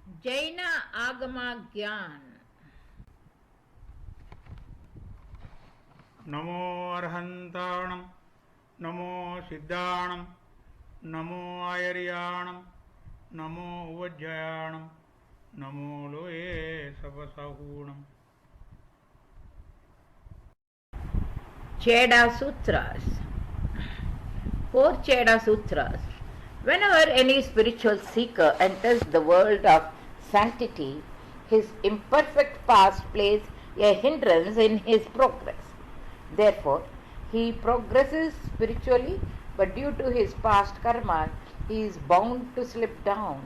जैन आगमा ज्ञान। नमो अर्हन्ताणं नमो सिद्धाणं नमो आयर्याणं नमो उवज्जयाणं नमो लोये सपसहूणम्. Cheda Sutras. Four Cheda Sutras. Whenever any spiritual seeker enters the world of sanctity, his imperfect past plays a hindrance in his progress. Therefore, he progresses spiritually, but due to his past karma, he is bound to slip down.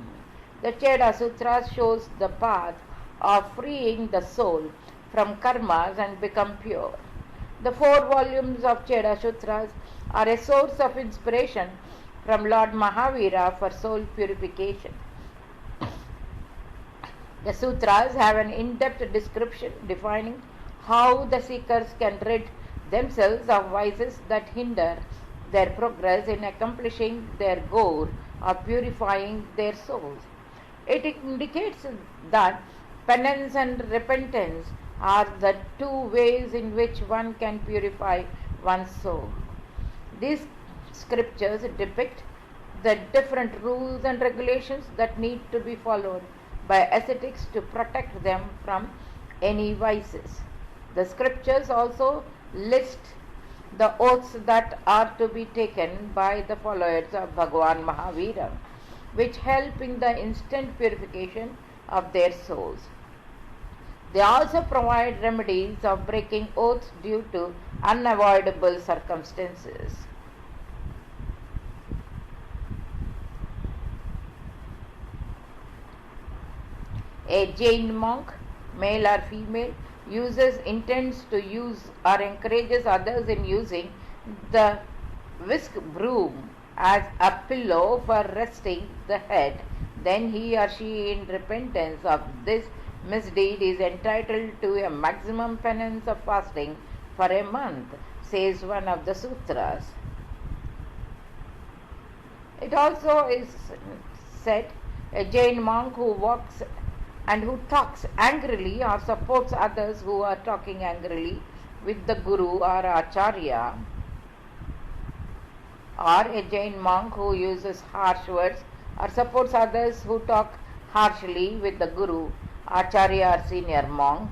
The Cheda Sutra shows the path of freeing the soul from karmas and become pure. The 4 volumes of Cheda Sutras are a source of inspiration from Lord Mahavira for soul purification. The sutras have an in-depth description defining how the seekers can rid themselves of vices that hinder their progress in accomplishing their goal of purifying their souls. It indicates that penance and repentance are the 2 ways in which one can purify one's soul. These scriptures depict the different rules and regulations that need to be followed by ascetics to protect them from any vices. The scriptures also list the oaths that are to be taken by the followers of Bhagavan Mahavira, which help in the instant purification of their souls. They also provide remedies of breaking oaths due to unavoidable circumstances. A Jain monk, male or female, intends to use or encourages others in using the whisk broom as a pillow for resting the head, then he or she, in repentance of this misdeed, is entitled to a maximum penance of fasting for a month, says one of the sutras. It also is said a Jain monk who walks and who talks angrily or supports others who are talking angrily with the Guru or Acharya, or a Jain monk who uses harsh words or supports others who talk harshly with the Guru, Acharya or senior monk,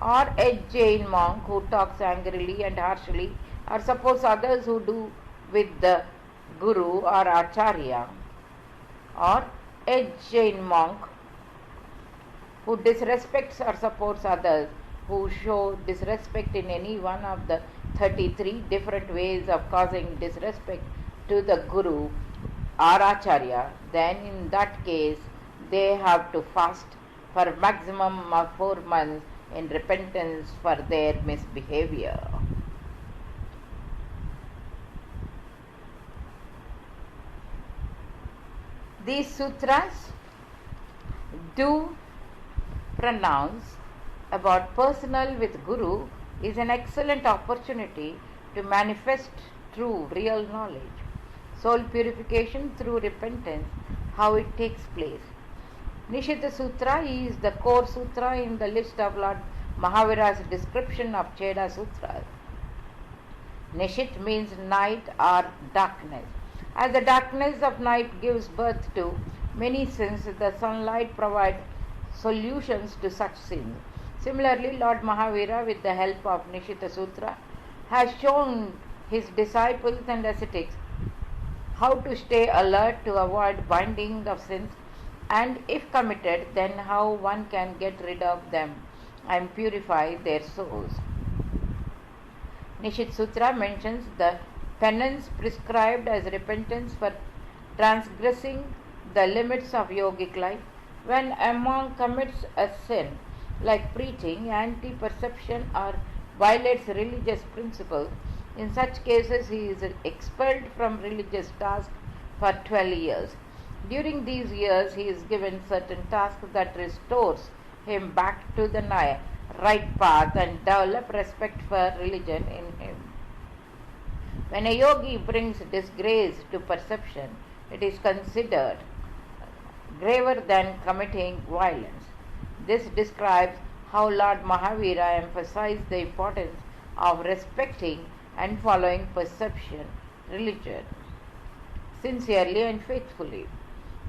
or a Jain monk who talks angrily and harshly or supports others who do with the Guru or Acharya, or a Jain monk who disrespects or supports others who show disrespect in any one of the 33 different ways of causing disrespect to the Guru or Acharya, then in that case they have to fast for maximum of 4 months in repentance for their misbehavior. These sutras do pronounce about personal with Guru is an excellent opportunity to manifest true real knowledge. Soul purification through repentance, how it takes place. Nishita Sutra is the core sutra in the list of Lord Mahavira's description of Cheda Sutras. Nishit means night or darkness. As the darkness of night gives birth to many sins, the sunlight provides solutions to such sins. Similarly, Lord Mahavira, with the help of Nishita Sutra, has shown his disciples and ascetics how to stay alert to avoid binding of sins, and if committed, then how one can get rid of them and purify their souls. Nishit Sutra mentions the penance prescribed as repentance for transgressing the limits of yogic life. When a monk commits a sin like preaching, anti-perception, or violates religious principles, in such cases he is expelled from religious tasks for 12 years. During these years he is given certain tasks that restores him back to the right path and develop respect for religion in him. When a yogi brings disgrace to perception, it is considered graver than committing violence. This describes how Lord Mahavira emphasized the importance of respecting and following perception religion sincerely and faithfully.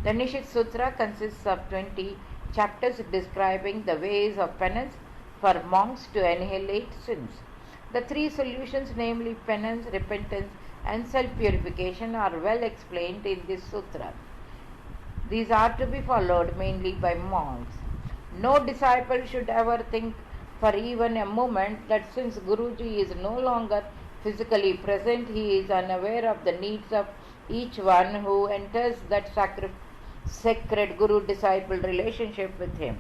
The Nishit Sutra consists of 20 chapters describing the ways of penance for monks to annihilate sins. The three solutions, namely penance, repentance, and self purification, are well explained in this sutra. These are to be followed mainly by monks. No disciple should ever think for even a moment that since Guruji is no longer physically present, he is unaware of the needs of each one who enters that sacred Guru disciple relationship with him.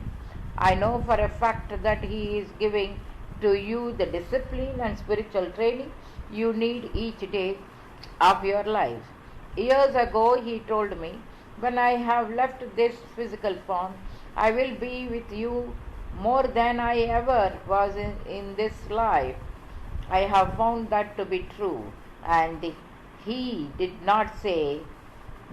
I know for a fact that he is giving to you the discipline and spiritual training you need each day of your life. Years ago, he told me, when I have left this physical form, I will be with you more than I ever was in this life. I have found that to be true, and he did not say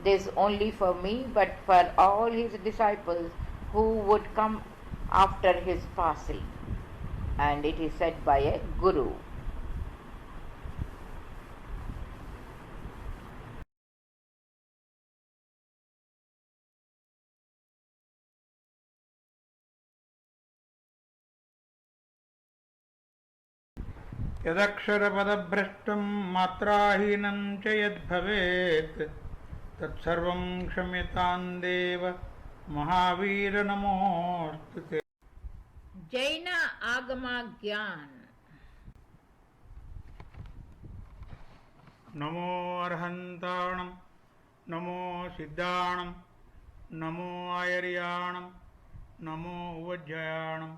this only for me, but for all his disciples who would come after his passing. And it is said by a Guru. यदक्षरपदभ्रष्टं मात्राहीनं च यद्भवेत् तत्सर्वं क्षम्यतां देव महावीर नमोऽस्तु ते। Jaina Agama Gyan. NaMo अर्हन्ताणं NaMo सिद्धाणं NaMo आयर्याणं NaMo उवज्जयाणं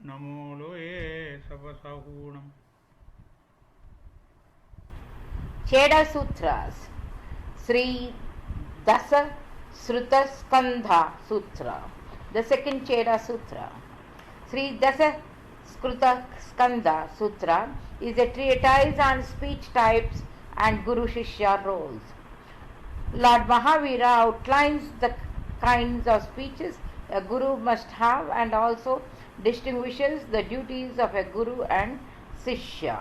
NaMo लोये सपसहूणम्। Cheda Sutras. Sri Dasa Sruta Skandha Sutra. The second Cheda Sutra. Sri Dasa Skruta Skandha Sutra is a treatise on speech types and Guru Shishya roles. Lord Mahavira outlines the kinds of speeches a Guru must have and also distinguishes the duties of a Guru and Shishya.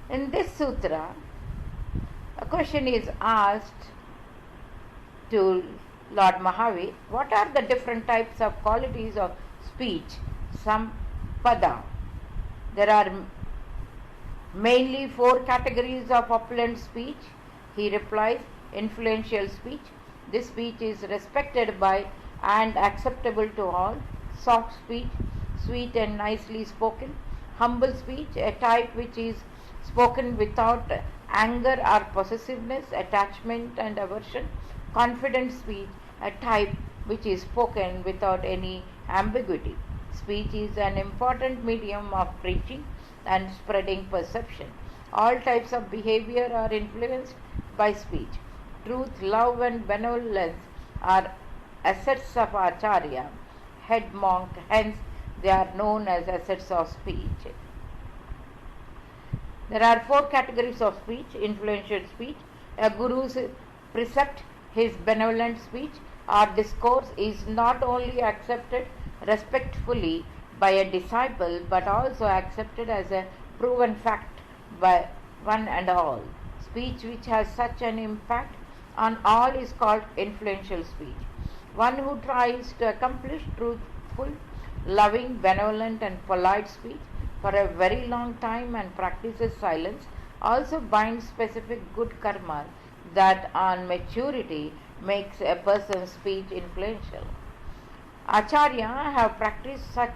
In this sutra, a question is asked to Lord Mahavir, what are the different types of qualities of speech, sampada? There are mainly 4 categories of opulent speech. He replies, influential speech. This speech is respected by and acceptable to all. Soft speech, sweet and nicely spoken. Humble speech, a type which is spoken without anger or possessiveness, attachment and aversion. Confident speech, a type which is spoken without any ambiguity. Speech is an important medium of preaching and spreading perception. All types of behavior are influenced by speech. Truth, love and benevolence are assets of Acharya, head monk, hence they are known as assets of speech. There are 4 categories of speech. Influential speech, a Guru's precept, his benevolent speech or discourse is not only accepted respectfully by a disciple but also accepted as a proven fact by one and all. Speech which has such an impact on all is called influential speech. One who tries to accomplish truthful, loving, benevolent and polite speech for a very long time and practices silence also binds specific good karma that on maturity makes a person's speech influential. Acharya have practiced such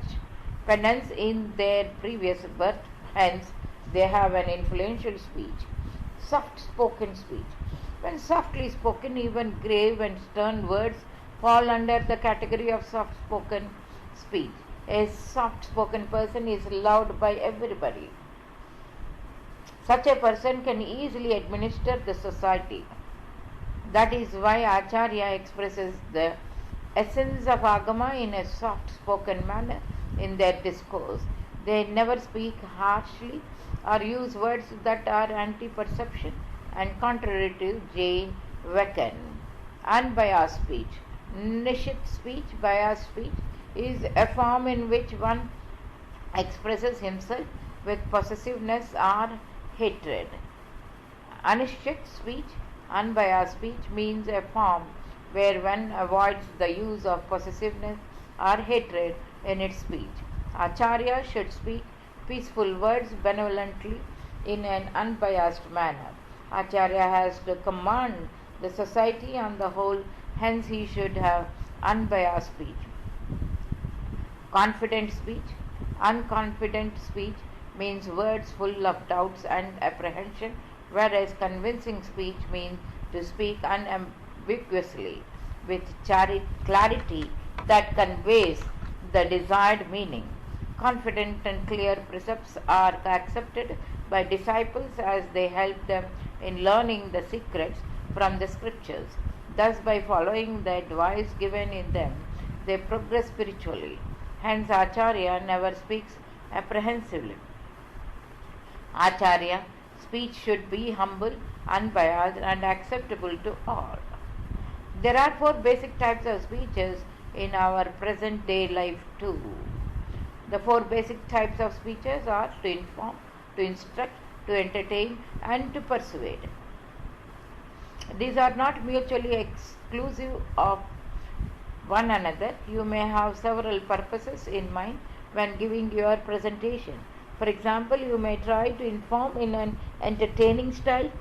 penance in their previous birth, hence they have an influential speech. Soft spoken speech. When softly spoken, even grave and stern words fall under the category of soft spoken speech. A soft spoken person is loved by everybody. Such a person can easily administer the society. That is why Acharya expresses the essence of Agama in a soft spoken manner in their discourse. They never speak harshly or use words that are anti perception and contrary to Jain Wecken. Unbiased speech. Nishit speech, biased speech, is a form in which one expresses himself with possessiveness or hatred. Anishchit speech, unbiased speech, means a form where one avoids the use of possessiveness or hatred in its speech. Acharya should speak peaceful words benevolently in an unbiased manner. Acharya has to command the society on the whole, hence he should have unbiased speech. Confident speech. Unconfident speech means words full of doubts and apprehension, whereas convincing speech means to speak unambiguously with clarity that conveys the desired meaning. Confident and clear precepts are accepted by disciples as they help them in learning the secrets from the scriptures. Thus, by following the advice given in them, they progress spiritually. Hence, Acharya never speaks apprehensively. Acharya speech should be humble, unbiased, and acceptable to all. There are 4 basic types of speeches in our present day life too. The 4 basic types of speeches are to inform, to instruct, to entertain, and to persuade. These are not mutually exclusive of one another. You may have several purposes in mind when giving your presentation. For example, you may try to inform in an entertaining style.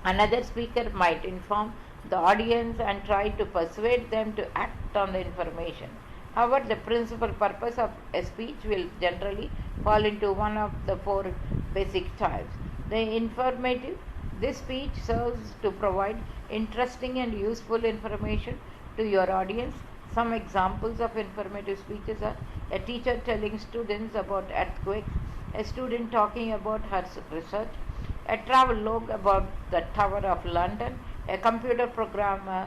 Another speaker might inform the audience and try to persuade them to act on the information. However, the principal purpose of a speech will generally fall into one of the 4 basic types. The informative. This speech serves to provide interesting and useful information to your audience. Some examples of informative speeches are a teacher telling students about earthquakes, a student talking about her research, a travelogue about the Tower of London, a computer programmer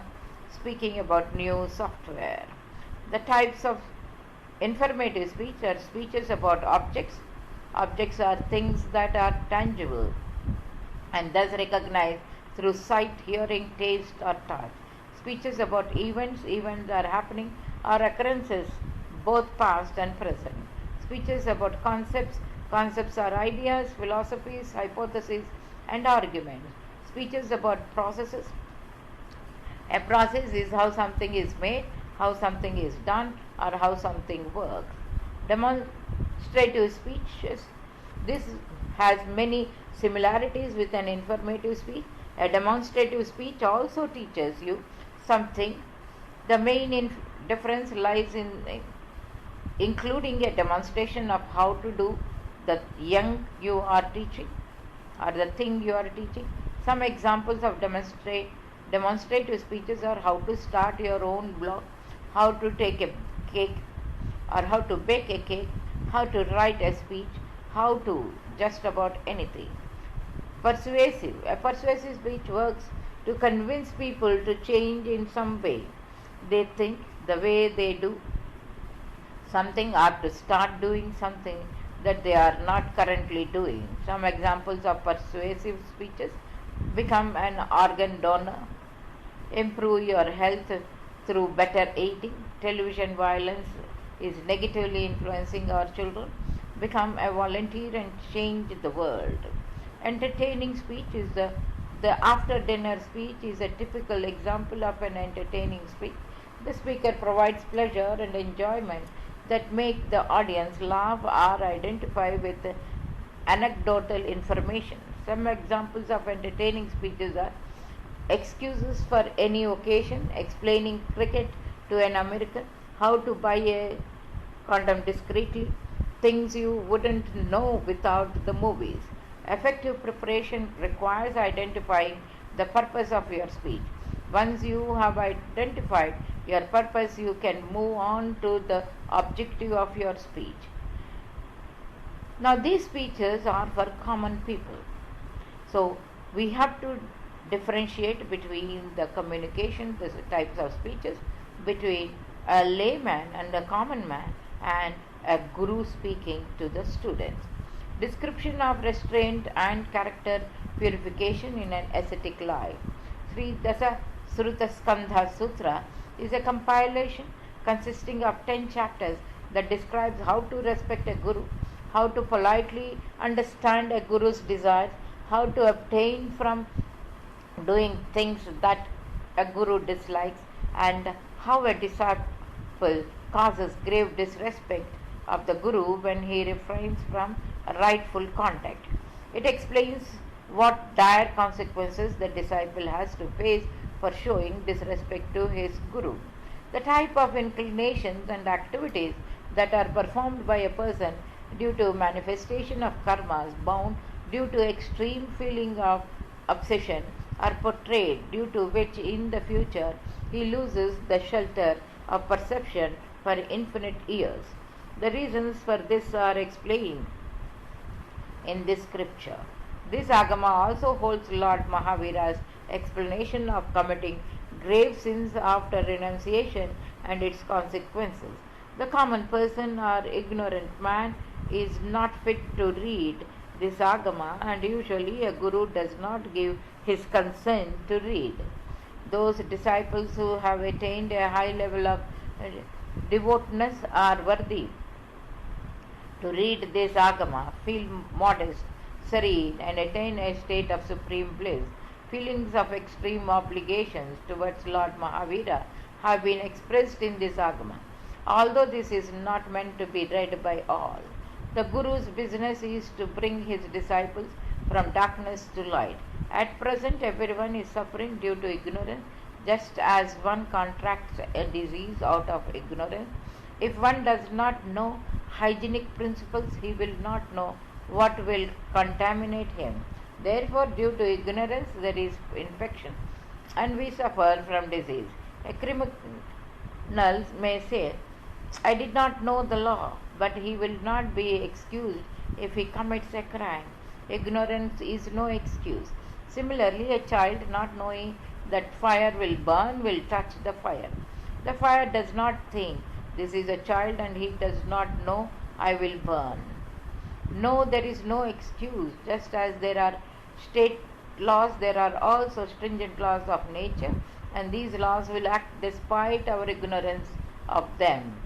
speaking about new software. The types of informative speech are speeches about objects. Objects are things that are tangible and thus recognized through sight, hearing, taste, or touch. Speeches about events. Events are happening or occurrences, both past and present. Speeches about concepts. Concepts are ideas, philosophies, hypotheses, and arguments. Speeches about processes. A process is how something is made, how something is done, or how something works. Demonstrative speeches. This has many similarities with an informative speech. A demonstrative speech also teaches you something. The main difference lies in including a demonstration of how to do the young you are teaching or the thing you are teaching. Some examples of demonstrative speeches are how to start your own blog, how to take a cake or how to bake a cake, how to write a speech, how to just about anything. Persuasive. A persuasive speech works to convince people to change in some way. They think the way they do something or to start doing something that they are not currently doing. Some examples of persuasive speeches: become an organ donor, improve your health through better eating, television violence is negatively influencing our children, become a volunteer and change the world. Entertaining speech is the after dinner speech is a typical example of an entertaining speech. The speaker provides pleasure and enjoyment that make the audience laugh or identify with anecdotal information. Some examples of entertaining speeches are excuses for any occasion, explaining cricket to an American, how to buy a condom discreetly, things you wouldn't know without the movies. Effective preparation requires identifying the purpose of your speech. Once you have identified your purpose, you can move on to the objective of your speech. Now, these speeches are for common people. So, we have to differentiate between the communication, the types of speeches, between a layman and a common man, and a guru speaking to the students. Description of restraint and character purification in an ascetic life. Sri Dasa Sruta Skandha Sutra is a compilation consisting of 10 chapters that describes how to respect a guru, how to politely understand a guru's desires, how to abstain from doing things that a guru dislikes, and how a disciple causes grave disrespect of the guru when he refrains from rightful contact. It explains what dire consequences the disciple has to face for showing disrespect to his guru. The type of inclinations and activities that are performed by a person due to manifestation of karmas bound due to extreme feeling of obsession are portrayed, due to which in the future he loses the shelter of perception for infinite years. The reasons for this are explained in this scripture. This Agama also holds Lord Mahavira's explanation of committing grave sins after renunciation and its consequences. The common person or ignorant man is not fit to read this Agama, and usually a guru does not give his consent to read. Those disciples who have attained a high level of devoutness are worthy to read this Agama, feel modest, serene, and attain a state of supreme bliss. Feelings of extreme obligations towards Lord Mahavira have been expressed in this Agama. Although this is not meant to be read by all, the Guru's business is to bring his disciples from darkness to light. At present, everyone is suffering due to ignorance, just as one contracts a disease out of ignorance. If one does not know hygienic principles, he will not know what will contaminate him. Therefore, due to ignorance, there is infection, and we suffer from disease. A criminal may say, I did not know the law, but he will not be excused if he commits a crime. Ignorance is no excuse. Similarly, a child not knowing that fire will burn will touch the fire. The fire does not think, this is a child, and he does not know, I will burn. No, there is no excuse. Just as there are state laws, there are also stringent laws of nature, and these laws will act despite our ignorance of them.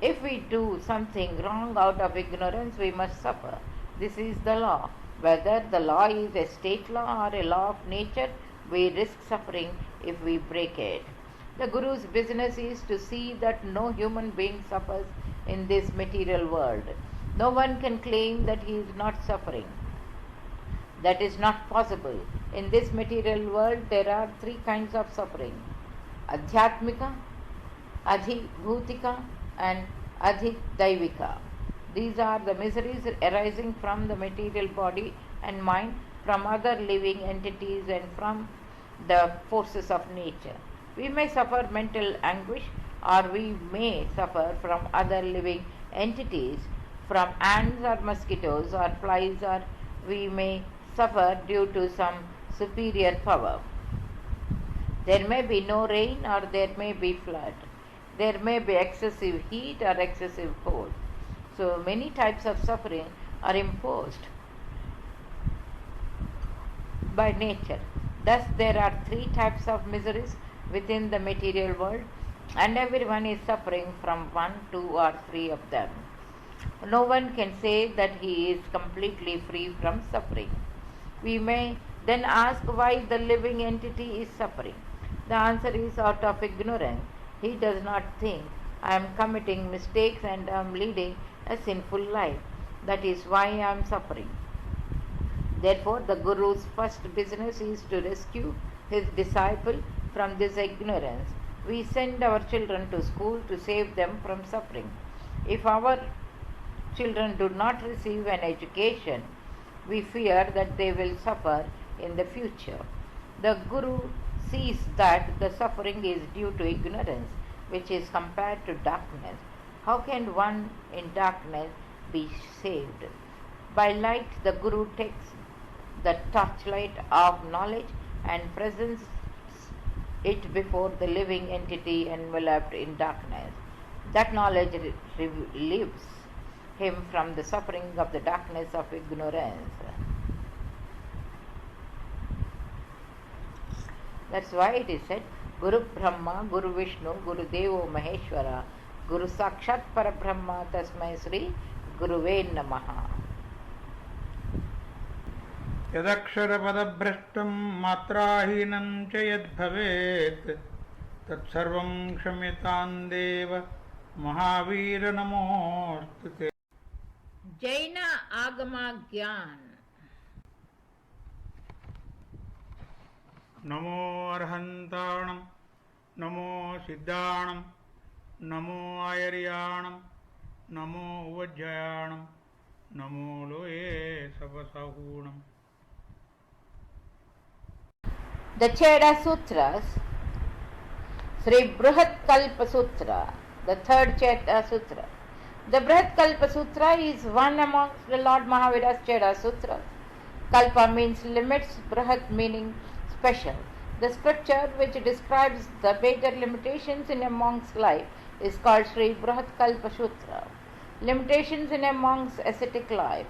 If we do something wrong out of ignorance, we must suffer. This is the law. Whether the law is a state law or a law of nature, we risk suffering if we break it. The Guru's business is to see that no human being suffers in this material world. No one can claim that he is not suffering. That is not possible. In this material world, there are three kinds of suffering: Adhyatmika, Adhibhutika, and Adhidaivika. These are the miseries arising from the material body and mind, from other living entities, and from the forces of nature. We may suffer mental anguish, or we may suffer from other living entities, from ants or mosquitoes or flies, or we may suffer due to some superior power. There may be no rain, or there may be flood. There may be excessive heat or excessive cold. So many types of suffering are imposed by nature. Thus, there are three types of miseries within the material world, and everyone is suffering from one, two, or three of them. No one can say that he is completely free from suffering. We may then ask why the living entity is suffering. The answer is out of ignorance. He does not think, I am committing mistakes and I am leading a sinful life. That is why I am suffering. Therefore, the Guru's first business is to rescue his disciple from this ignorance. We send our children to school to save them from suffering. If our children do not receive an education, we fear that they will suffer in the future. The Guru sees that the suffering is due to ignorance, which is compared to darkness. How can one in darkness be saved? By light, the Guru takes the torchlight of knowledge and presents it before the living entity enveloped in darkness. That knowledge relieves him from the suffering of the darkness of ignorance. That's why it is said Guru Brahma, Guru Vishnu, Guru Devo Maheshwara, Guru Sakshat Parabrahma Tasmai Sri Guruve Namaha. यदक्षरपदभ्रष्टं मात्राहीनं च यद्भवेत् तत्सर्वं क्षम्यतां देव महावीर नमोऽस्तु ते. Jaina Agama Gyan. NaMo अर्हन्ताणं NaMo सिद्धाणं NaMo आयर्याणं NaMo उवज्जयाणं NaMo लोये सपसहूणम्. The Cheda Sutras, Sri Brihat Kalpa Sutra, the third Cheda Sutra. The Brihat Kalpa Sutra is one amongst the Lord Mahavira's Cheda Sutras. Kalpa means limits, Brihat meaning special. The scripture which describes the major limitations in a monk's life is called Sri Brihat Kalpa Sutra. Limitations in a monk's ascetic life.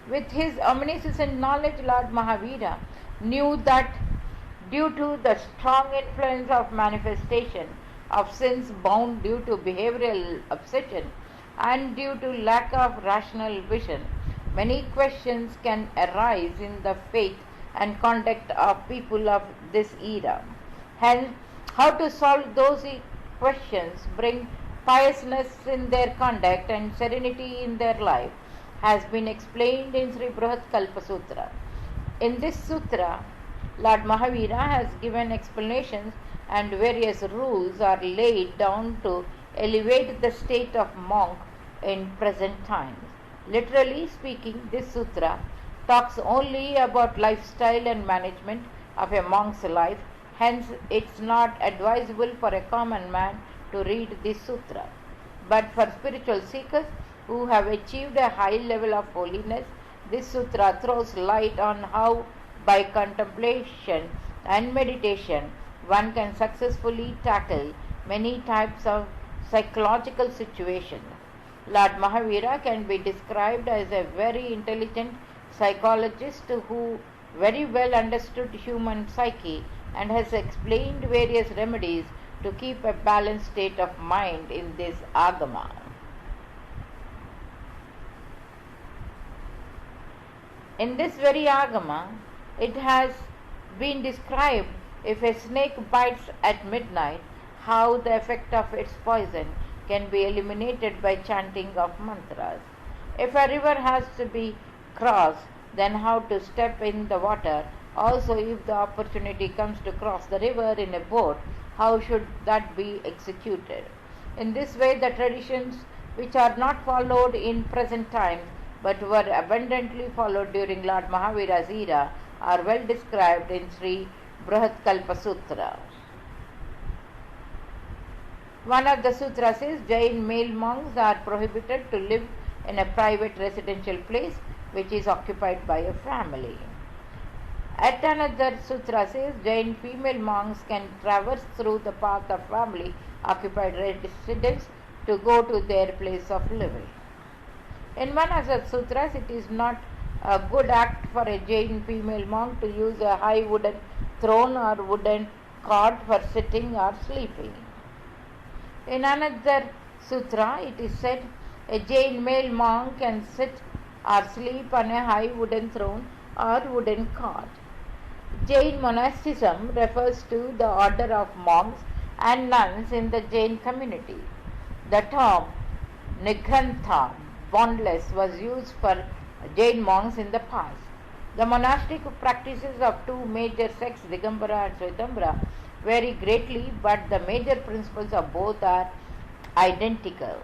With his omniscient knowledge, Lord Mahavira knew that due to the strong influence of manifestation of sins bound due to behavioral obsession and due to lack of rational vision, many questions can arise in the faith and conduct of people of this era. Hence, how to solve those questions, bring piousness in their conduct and serenity in their life, has been explained in Sri Brihat Kalpa Sutra. In this sutra, Lord Mahavira has given explanations and various rules are laid down to elevate the state of monk in present times. Literally speaking, this sutra talks only about lifestyle and management of a monk's life. Hence, it's not advisable for a common man to read this sutra. But for spiritual seekers who have achieved a high level of holiness, this sutra throws light on how by contemplation and meditation one can successfully tackle many types of psychological situations. Lord Mahavira can be described as a very intelligent psychologist who very well understood human psyche and has explained various remedies to keep a balanced state of mind in this agama. In this very agama, it has been described if a snake bites at midnight, how the effect of its poison can be eliminated by chanting of mantras. If a river has to be crossed, then how to step in the water. Also, if the opportunity comes to cross the river in a boat, how should that be executed? In this way, the traditions which are not followed in present times but were abundantly followed during Lord Mahavira's era are well described in Sri Brihat Kalpa Sutra. One of the sutras says Jain male monks are prohibited to live in a private residential place which is occupied by a family. At another sutra says Jain female monks can traverse through the path of family occupied residence to go to their place of living. In one of the sutras, it is not a good act for a Jain female monk to use a high wooden throne or wooden cot for sitting or sleeping. In another sutra, it is said a Jain male monk can sit or sleep on a high wooden throne or wooden cot. Jain monasticism refers to the order of monks and nuns in the Jain community. The term Nigrantha, bondless, was used for Jain monks in the past. The monastic practices of two major sects, Digambara and Swetambara, vary greatly, but the major principles of both are identical.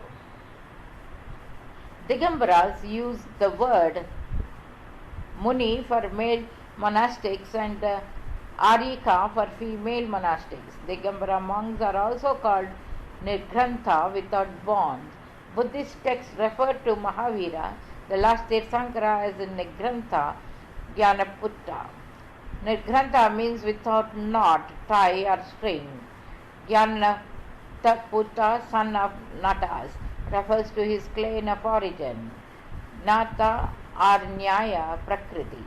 Digambaras use the word Muni for male monastics and Arika for female monastics. Digambara monks are also called Nigrantha, without bonds. Buddhist texts refer to Mahavira, the last Tirthankara, as Nigrantha Jnanaputta. Nigrantha means without knot, tie or string. Jnanaputta, son of Natas, refers to his clan of origin. Nata or Nyaya, Prakriti.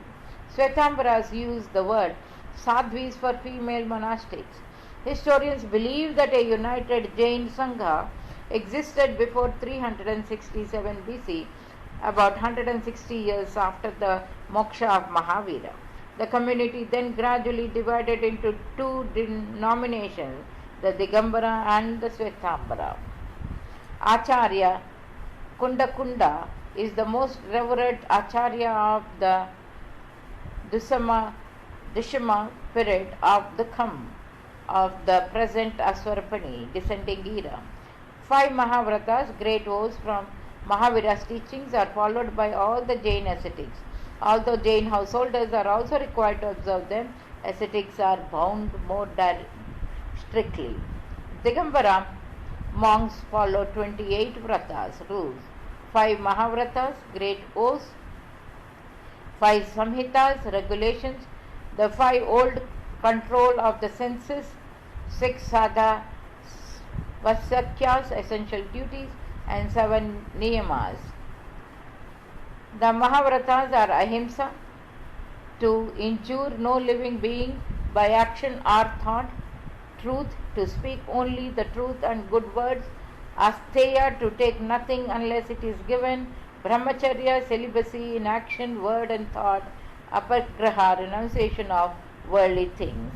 Swetambaras use the word sadhvis for female monastics. Historians believe that a united Jain Sangha existed before 367 BC, about 160 years after the moksha of Mahavira. The community then gradually divided into two denominations, the Digambara and the Svetambara. Acharya Kundakunda is the most revered Acharya of the Dusama period of the of the present Aswarpani descending era. 5 Mahavratas, great vows from Mahavira's teachings, are followed by all the Jain ascetics. Although Jain householders are also required to observe them, ascetics are bound more strictly. Digambara monks follow 28 vratas rules, 5 Mahavratas, great oaths, 5 samhitas, regulations, the 5 old control of the senses, 6 sadha vasakyas, essential duties, and 7 niyamas. The Mahavratas are ahimsa, to injure no living being by action or thought, truth, to speak only the truth and good words, asteya, to take nothing unless it is given, brahmacharya, celibacy in action, word and thought, apagraha, renunciation of worldly things.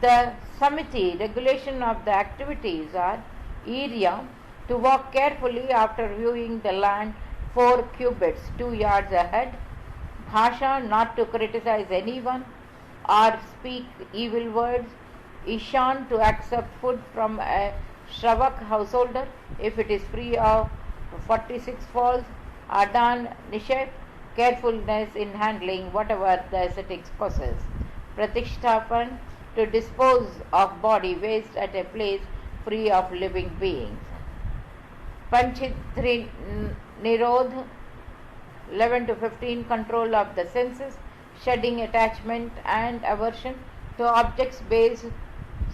The samiti, regulation of the activities, are irya, to walk carefully after viewing the land 4 cubits 2 yards ahead, bhasha, not to criticize anyone or speak evil words, ishan, to accept food from a shravak householder if it is free of 46 falls, adan, nisheth, carefulness in handling whatever the ascetics possess, pratishthapan, to dispose of body waste at a place free of living beings, panchitri nirodh, 11 to 15, control of the senses, shedding attachment and aversion to objects based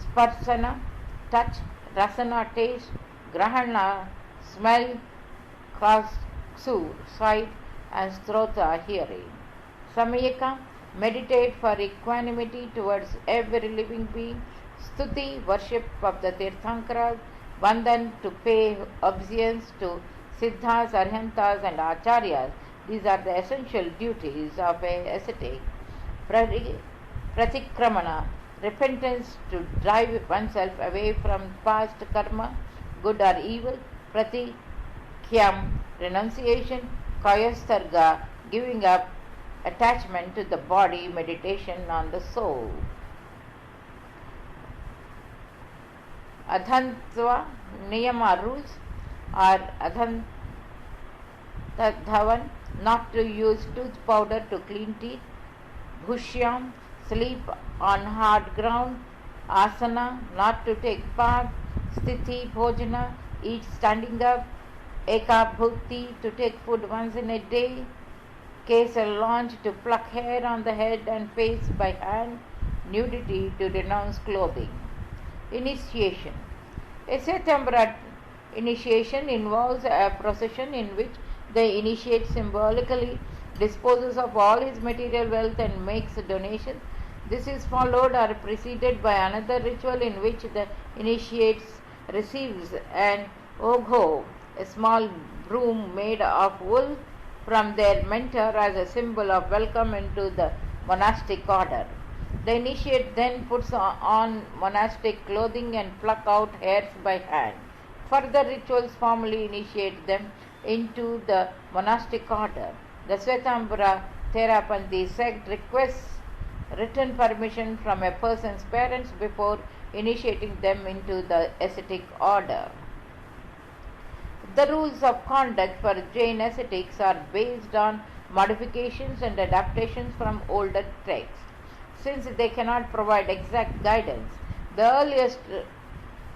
sparsana, touch, rasana, taste, grahana, smell, kasu, sight, and strota, hearing. Samayika, meditate for equanimity towards every living being, stuti, worship of the Tirthankaras, vandan, to pay obeisance to siddhas, arhantas, and acharyas. These are the essential duties of a ascetic. Pratikramana, repentance, to drive oneself away from past karma, good or evil. Pratikyam, renunciation. Kayastarga, giving up attachment to the body, meditation on the soul. Adhantva, niyama, rules, are adhantadhavan, not to use tooth powder to clean teeth, bhushyam, sleep on hard ground, asana, not to take part, sthiti, bhojana, eat standing up, ekabhuti, to take food once in a day, kesa, launch, to pluck hair on the head and face by hand, nudity, to renounce clothing. Initiation. A Setambara initiation involves a procession in which the initiate symbolically disposes of all his material wealth and makes donations. This is followed or preceded by another ritual in which the initiate receives an ogho, a small broom made of wool, from their mentor as a symbol of welcome into the monastic order. The initiate then puts on monastic clothing and pluck out hairs by hand. Further rituals formally initiate them into the monastic order. The Svetambara Therapanthi sect requests written permission from a person's parents before initiating them into the ascetic order. The rules of conduct for Jain ascetics are based on modifications and adaptations from older texts. Since they cannot provide exact guidance, the earliest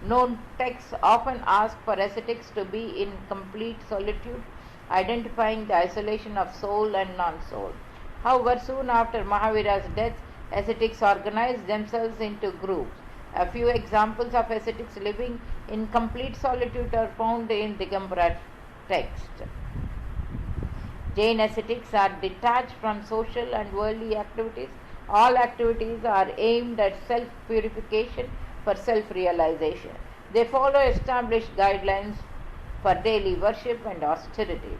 known texts often ask for ascetics to be in complete solitude, identifying the isolation of soul and non-soul. However, soon after Mahavira's death, ascetics organized themselves into groups. A few examples of ascetics living in complete solitude are found in Digambara text. Jain ascetics are detached from social and worldly activities All activities are aimed at self-purification for self-realization. They follow established guidelines for daily worship and austerity.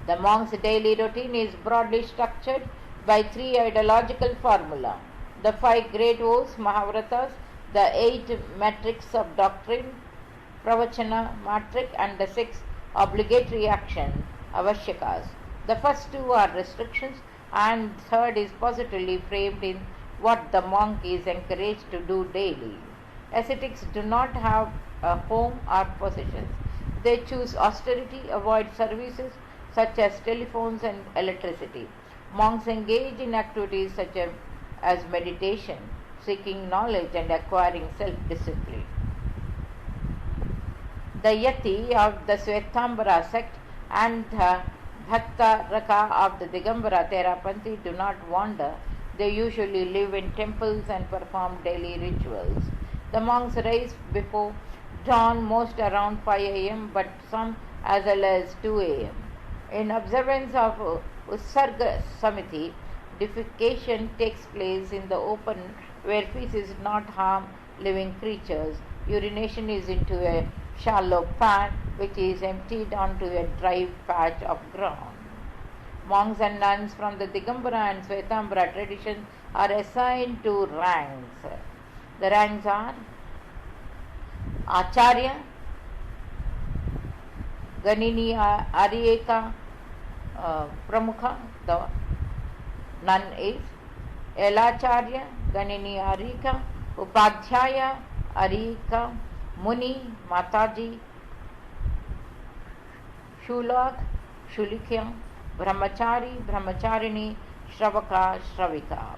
The monk's daily routine is broadly structured by three ideological formulae: the five great vows, Mahavratas, the 8 metrics of doctrine, Pravachana, Matrik, and the 6 obligatory action, Avashyakas. The first two are restrictions, and third is positively framed in what the monk is encouraged to do daily. Ascetics do not have a home or possessions. They choose austerity, avoid services such as telephones and electricity. Monks engage in activities such as meditation, seeking knowledge, and acquiring self-discipline. The Yati of the Svetambara sect and the Bhakta Raka of the Digambara Therapanthi do not wander. They usually live in temples and perform daily rituals. The monks rise before dawn, most around 5 a.m., but some as early as 2 a.m. In observance of Usarga Samiti, defecation takes place in the open where feces not harm living creatures. Urination is into a shallow pan which is emptied onto a dry patch of ground. Monks and nuns from the Digambara and Svetambara traditions are assigned to ranks. The ranks are Acharya, Ganini Ariyeka Pramukha, the nun is Elacharya, Ganini Arika, Upadhyaya, Arika, Muni, Mataji, Shulak, Shulikya, Brahmachari, Brahmacharini, Shravaka, Shravika.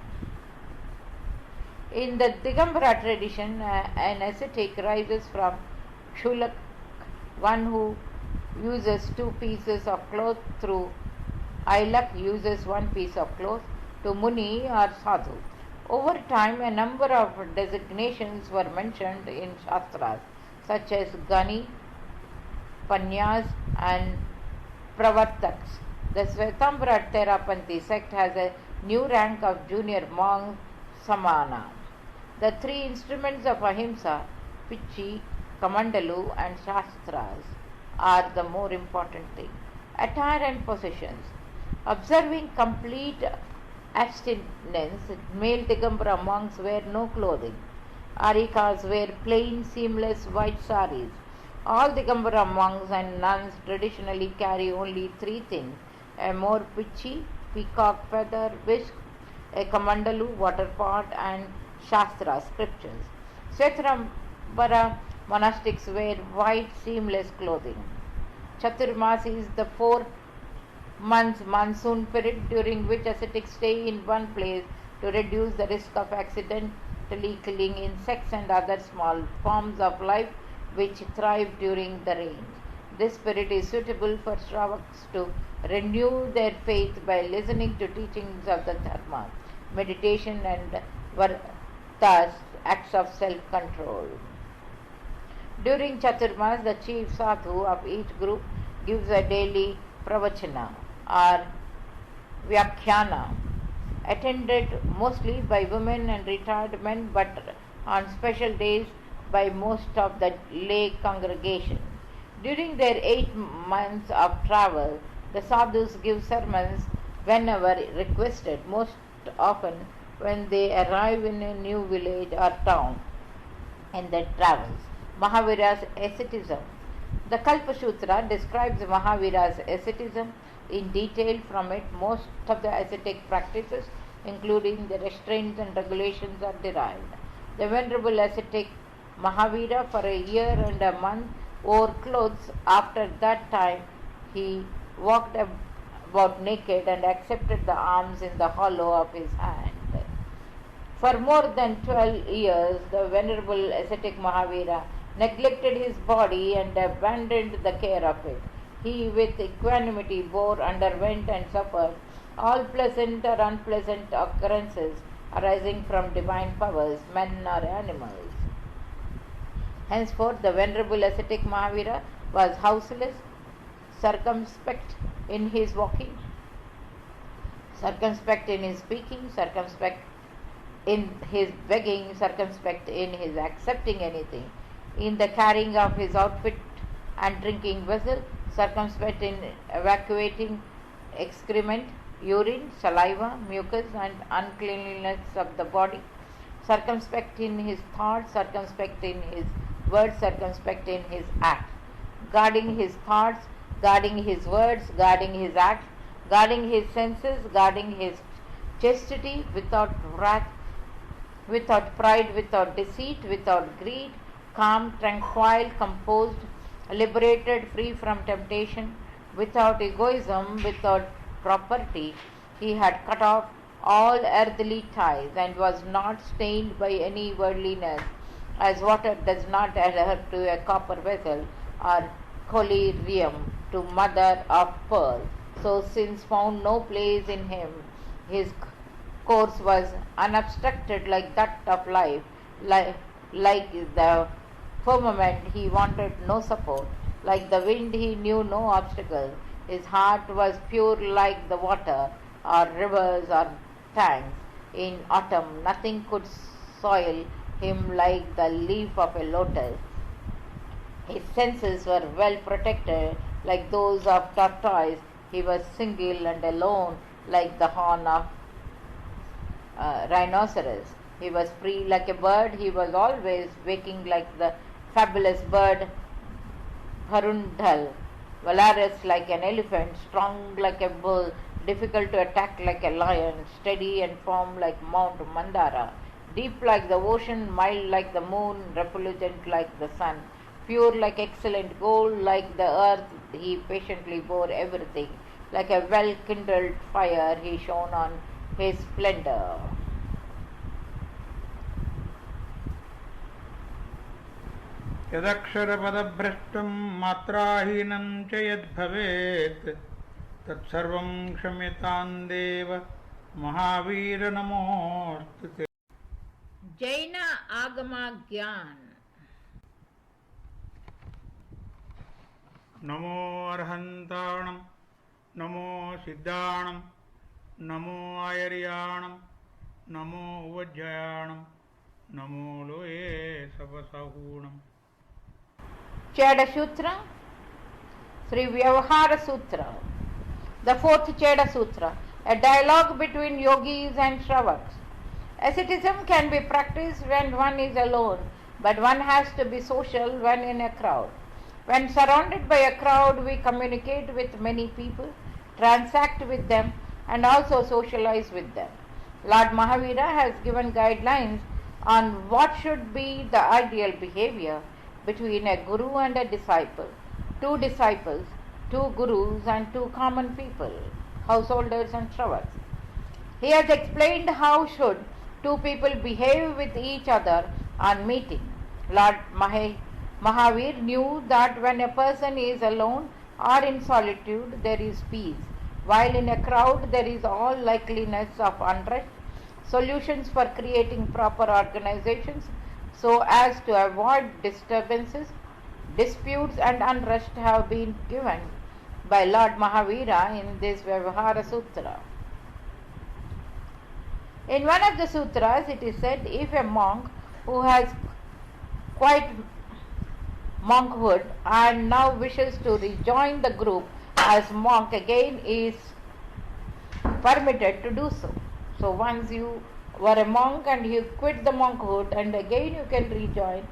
In the Digambara tradition, an ascetic rises from Shulak, one who uses 2 pieces of cloth, through Ailak uses 1 piece of cloth, to Muni or Sadhu. Over time, a number of designations were mentioned in Shastras, such as Gani, Panyas, and Pravartaks. The Svetambara Therapanthi sect has a new rank of junior monk, Samana. The 3 instruments of Ahimsa, Pichi, Kamandalu, and Shastras, are the more important thing. Attire and possessions. Observing complete abstinence, male Digambara monks wear no clothing. Arikas wear plain, seamless white saris. All Digambara monks and nuns traditionally carry only 3 things: a more pichi, peacock feather, whisk, a kamandalu, water pot, and Shastra scriptures. Svetambara monastics wear white seamless clothing. Chaturmasi is the 4 months monsoon period during which ascetics stay in one place to reduce the risk of accidentally killing insects and other small forms of life which thrive during the rains. This period is suitable for Shravaks to renew their faith by listening to teachings of the Dharma, meditation, and thus acts of self-control. During Chaturmas, the chief sadhu of each group gives a daily pravachana or vyakhyana, attended mostly by women and retired men, but on special days by most of the lay congregation. During their 8 months of travel, the sadhus give sermons whenever requested, most often when they arrive in a new village or town in their travels. Mahavira's asceticism. The Kalpa Sutra describes Mahavira's asceticism in detail. From it, most of the ascetic practices, including the restraints and regulations, are derived. The venerable ascetic Mahavira, for a year and a month, wore clothes. After that time, he walked about naked and accepted the alms in the hollow of his hand. For more than 12 years, the venerable ascetic Mahavira neglected his body and abandoned the care of it. He, with equanimity, underwent and suffered all pleasant or unpleasant occurrences arising from divine powers, men or animals. Henceforth, the venerable ascetic Mahavira was houseless, circumspect in his walking, circumspect in his speaking, circumspect in his begging, circumspect in his accepting anything, in the carrying of his outfit and drinking vessel, circumspect in evacuating excrement, urine, saliva, mucus, and uncleanliness of the body, circumspect in his thoughts, circumspect in his words, circumspect in his act, guarding his thoughts, guarding his words, guarding his acts, guarding his senses, guarding his chastity, without wrath, without pride, without deceit, without greed, calm, tranquil, composed, liberated, free from temptation, without egoism, without property. He had cut off all earthly ties and was not stained by any worldliness, as water does not adhere to a copper vessel or collyrium to mother of pearl. So sins found no place in him. His course was unobstructed like that of life, like the firmament he wanted no support, like the wind he knew no obstacle. His heart was pure like the water, or rivers, or tanks. In autumn, nothing could soil him like the leaf of a lotus. His senses were well protected, like those of tortoise. He was single and alone, like the horn of rhinoceros. He was free like a bird. He was always waking like the fabulous bird Harundal, valorous like an elephant, strong like a bull, difficult to attack like a lion, steady and firm like Mount Mandara, deep like the ocean, mild like the moon, refulgent like the sun, pure like excellent gold, like the earth. He patiently bore everything. Like a well-kindled fire, he shone on his splendor. यदक्षरपदभ्रष्टं मात्राहीनं च यद्भवेत् तत्सर्वं क्षम्यतां देव महावीर नमोऽस्तु ते। जैन आगमा ज्ञान। नमो अर्हन्ताणं नमो सिद्धाणं नमो आयर्याणं नमो उवज्जयाणं नमो लोये सपसहूणम्। Cheda Sutra, Sri Vyavahara Sutra, the fourth Cheda Sutra, a dialogue between yogis and Shravaks. Asceticism can be practiced when one is alone, but one has to be social when in a crowd. When surrounded by a crowd, we communicate with many people, transact with them, and also socialize with them. Lord Mahavira has given guidelines on what should be the ideal behavior between a guru and a disciple, two disciples, two gurus, and two common people, householders and Shravaks. He has explained how should two people behave with each other on meeting. Lord Mahavir knew that when a person is alone or in solitude, there is peace, while in a crowd there is all likeliness of unrest. Solutions for creating proper organizations so as to avoid disturbances, disputes, and unrest have been given by Lord Mahavira in this Vyavahara Sutra. In one of the sutras, it is said, if a monk who has quite monkhood and now wishes to rejoin the group as monk again is permitted to do so. So once you were a monk and you quit the monkhood and again you can rejoin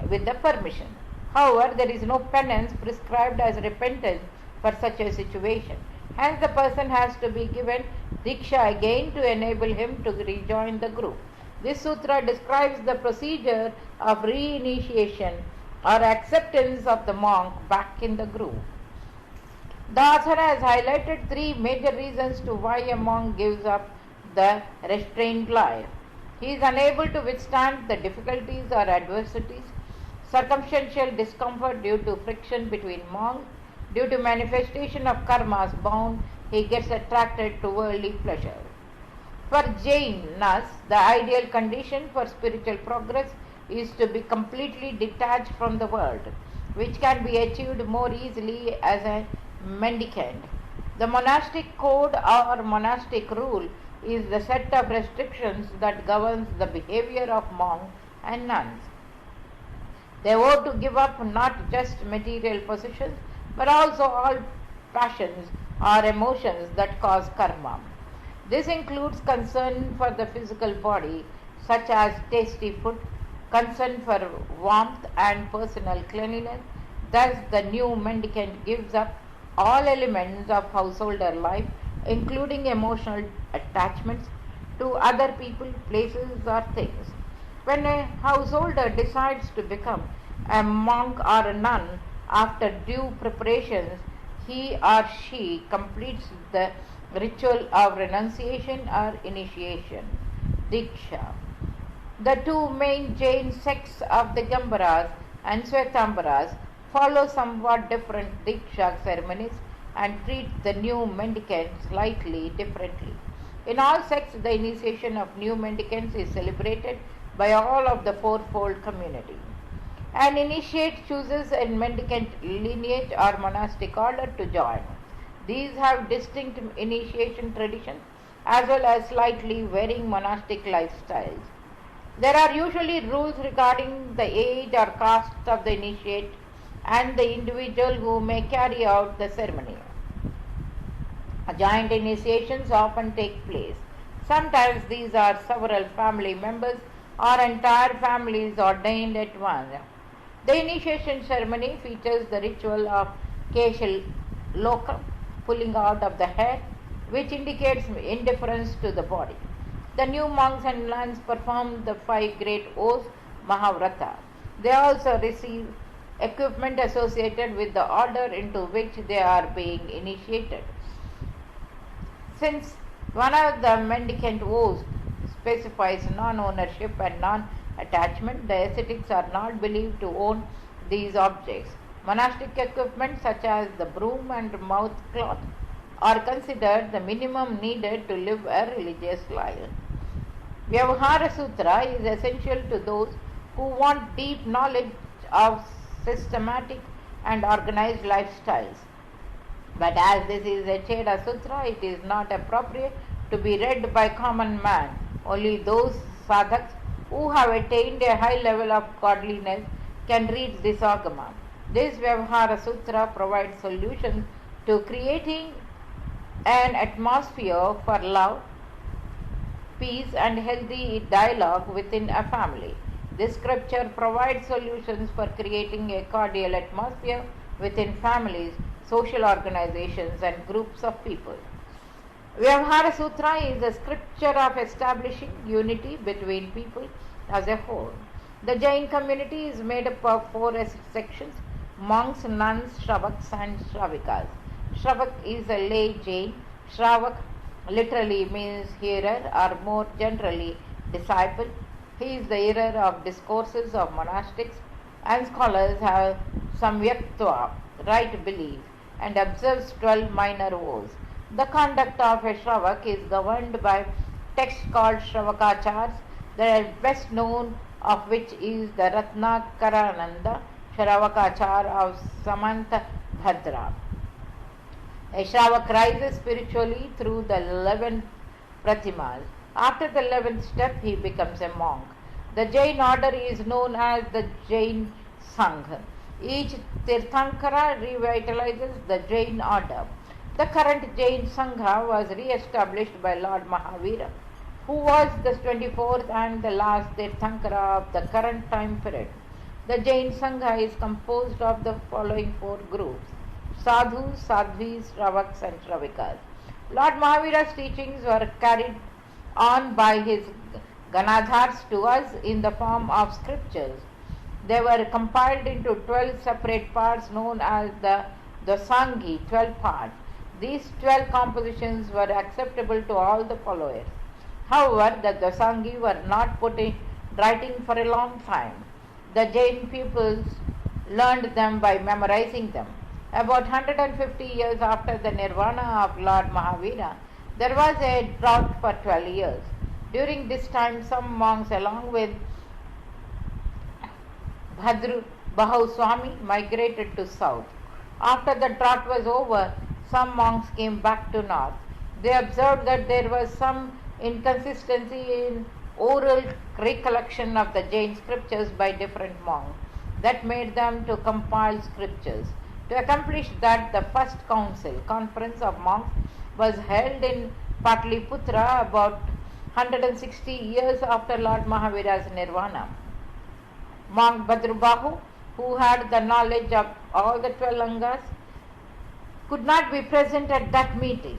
with the permission. However, there is no penance prescribed as repentance for such a situation. Hence the person has to be given diksha again to enable him to rejoin the group. This sutra describes the procedure of reinitiation or acceptance of the monk back in the group. The author has highlighted three major reasons to why a monk gives up the restrained life. He is unable to withstand the difficulties or adversities, circumstantial discomfort due to friction between monks, due to manifestation of karmas bound, he gets attracted to worldly pleasure. For Jainas, the ideal condition for spiritual progress is to be completely detached from the world, which can be achieved more easily as a mendicant. The monastic code or monastic rule is the set of restrictions that governs the behavior of monks and nuns. They were to give up not just material possessions but also all passions or emotions that cause karma. This includes concern for the physical body, such as tasty food, concern for warmth and personal cleanliness. Thus, the new mendicant gives up all elements of householder life, including emotional attachments to other people, places, or things. When a householder decides to become a monk or a nun after due preparations, he or she completes the ritual of renunciation or initiation, Diksha. The two main Jain sects of the Digambaras and Svetambaras follow somewhat different Diksha ceremonies and treat the new mendicants slightly differently. In all sects, the initiation of new mendicants is celebrated by all of the fourfold community. An initiate chooses a mendicant lineage or monastic order to join. These have distinct initiation traditions as well as slightly varying monastic lifestyles. There are usually rules regarding the age or caste of the initiate and the individual who may carry out the ceremony. Joint initiations often take place. Sometimes these are several family members or entire families ordained at once. The initiation ceremony features the ritual of Keshaloka, pulling out of the hair, which indicates indifference to the body. The new monks and nuns perform the 5 great oaths, Mahavrata. They also receive equipment associated with the order into which they are being initiated. Since one of the mendicant oaths specifies non-ownership and non-attachment, the ascetics are not believed to own these objects. Monastic equipment such as the broom and mouth cloth are considered the minimum needed to live a religious life. Vyavahara Sutra is essential to those who want deep knowledge of systematic and organized lifestyles. But as this is a Cheda Sutra, it is not appropriate to be read by common man. Only those sadhaks who have attained a high level of godliness can read this agama. This Vyavahara Sutra provides solutions to creating an atmosphere for love, peace, and healthy dialogue within a family. This scripture provides solutions for creating a cordial atmosphere within families, social organizations, and groups of people. Vyavahara Sutra is a scripture of establishing unity between people as a whole. The Jain community is made up of 4 sections: monks, nuns, Shravaks, and Shravikas. Shravak is a lay Jain. Shravak literally means hearer, or more generally, disciple. He is the hearer of discourses of monastics, and scholars have samyaktva, right belief, and observes 12 minor vows. The conduct of a Shravak is governed by texts called Shravakachars, the best known of which is the Ratnakarananda Shravakachar of Samanta Bhadra. A Shravak rises spiritually through the 11 pratimas. After the 11th step, he becomes a monk. The Jain order is known as the Jain Sangha. Each Tirthankara revitalizes the Jain order. The current Jain Sangha was re-established by Lord Mahavira, who was the 24th and the last Tirthankara of the current time period. The Jain Sangha is composed of the following 4 groups: Sadhus, Sadhvis, Shravaks, and Shravikas. Lord Mahavira's teachings were carried on by his Ganadhars to us in the form of scriptures. They were compiled into 12 separate parts known as the Dosangi, 12 parts. These 12 compositions were acceptable to all the followers. However, the Dosangi were not put in writing for a long time. The Jain peoples learned them by memorizing them. About 150 years after the nirvana of Lord Mahavira, there was a drought for 12 years. During this time, some monks, along with Bhadru Bahuswami, migrated to south. After the drought was over, some monks came back to north. They observed that there was some inconsistency in oral recollection of the Jain scriptures by different monks. That made them to compile scriptures. To accomplish that, the first conference of monks, was held in Patliputra about 160 years after Lord Mahavira's Nirvana. Monk Bhadrabahu, who had the knowledge of all the 12 Angas, could not be present at that meeting.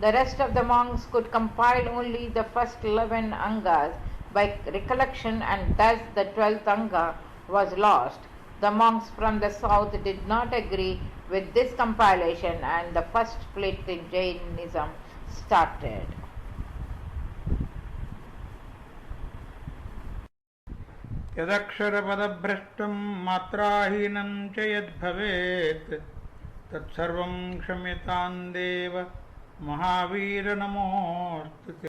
The rest of the monks could compile only the first 11 Angas by recollection, and thus the 12th Anga was lost. The monks from the south did not agree with this compilation, and the first split in Jainism started. यदक्षरपदभ्रष्टं मात्राहीनं च यद्भवेत् तत्सर्वं क्षम्यतां देव महावीर नमोऽस्तुते।